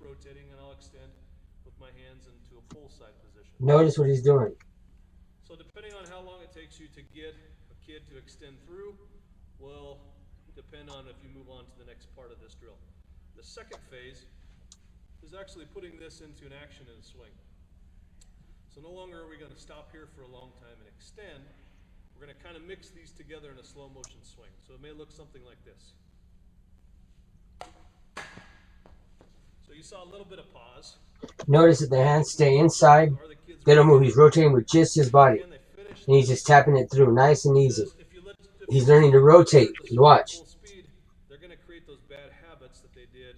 rotating, and I'll extend with my hands into a pull side position. Notice what he's doing. So depending on how long it takes you to get a kid to extend through will depend on if you move on to the next part of this drill. The second phase is actually putting this into an action in a swing. So no longer are we going to stop here for a long time and extend. We're going to kind of mix these together in a slow motion swing. So it may look something like this. So you saw a little bit of pause. Notice that the hands stay inside. They don't move. He's rotating with just his body. And he's just tapping it through, nice and easy. He's learning to rotate. Watch. They're going to create those bad habits that they did,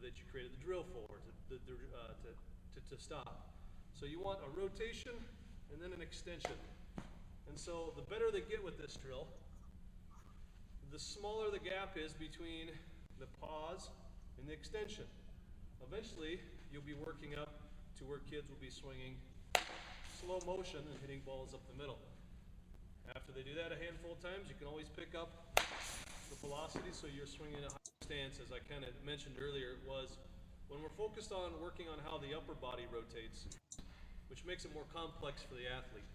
that you created the drill for, to stop. So you want a rotation and then an extension. And so the better they get with this drill, the smaller the gap is between the pause and the extension. Eventually, you'll be working up to where kids will be swinging slow motion and hitting balls up the middle. After they do that a handful of times, you can always pick up the velocity so you're swinging a high stance. As I kind of mentioned earlier, it was when we're focused on working on how the upper body rotates, which makes it more complex for the athlete.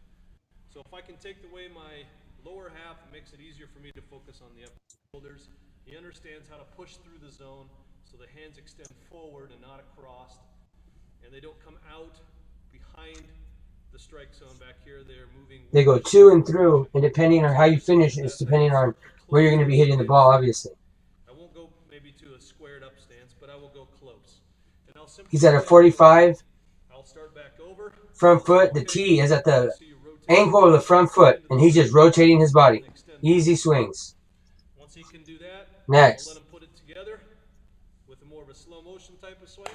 So if I can take away my lower half, it makes it easier for me to focus on the upper shoulders. He understands how to push through the zone so the hands extend forward and not across, and they don't come out behind the strike zone back here. They're moving. They go to and through, and depending on how you finish, it's depending on where you're going to be hitting the ball, obviously. I won't go maybe to a squared up stance, but I will go close. And I'll simply He's at a 45. I'll start back over. Front foot, the T is at the ankle of the front foot, and he's just rotating his body. Easy swings. Once he can do that, next, I'll let him put it together with a more of a slow motion type of swing.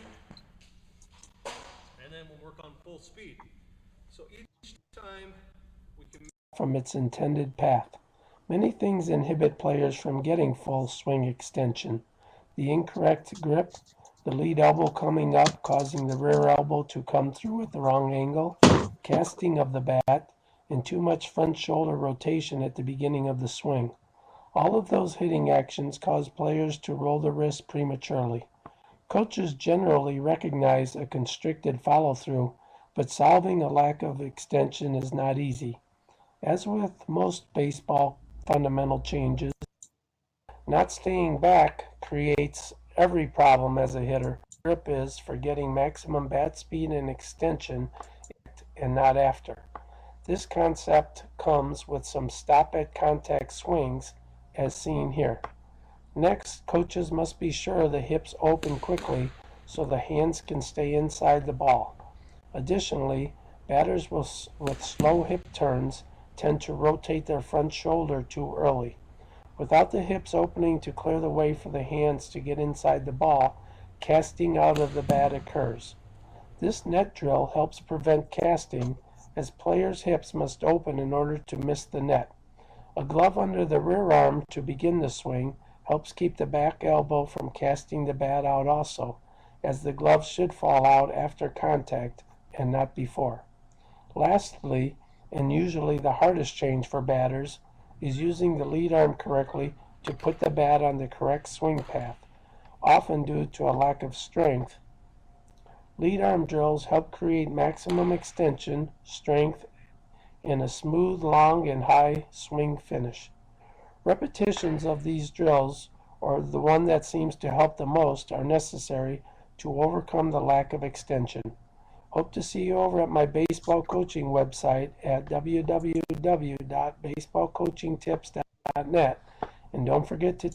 And then we'll work on full speed. So each time we can from its intended path. Many things inhibit players from getting full swing extension. The incorrect grip, the lead elbow coming up, causing the rear elbow to come through at the wrong angle, casting of the bat, and too much front shoulder rotation at the beginning of the swing. All of those hitting actions cause players to roll the wrist prematurely. Coaches generally recognize a constricted follow-through, but solving a lack of extension is not easy. As with most baseball fundamental changes, not staying back creates every problem as a hitter. Grip is for getting maximum bat speed and extension and not after. This concept comes with some stop-at-contact swings as seen here. Next, coaches must be sure the hips open quickly so the hands can stay inside the ball. Additionally, batters with slow hip turns tend to rotate their front shoulder too early. Without the hips opening to clear the way for the hands to get inside the ball, casting out of the bat occurs. This net drill helps prevent casting, as players' hips must open in order to miss the net. A glove under the rear arm to begin the swing helps keep the back elbow from casting the bat out also, as the glove should fall out after contact and not before. Lastly, and usually the hardest change for batters, is using the lead arm correctly to put the bat on the correct swing path, often due to a lack of strength. Lead arm drills help create maximum extension, strength, and a smooth, long, and high swing finish. Repetitions of these drills, or the one that seems to help the most, are necessary to overcome the lack of extension. Hope to see you over at my baseball coaching website at www.baseballcoachingtips.net, and don't forget to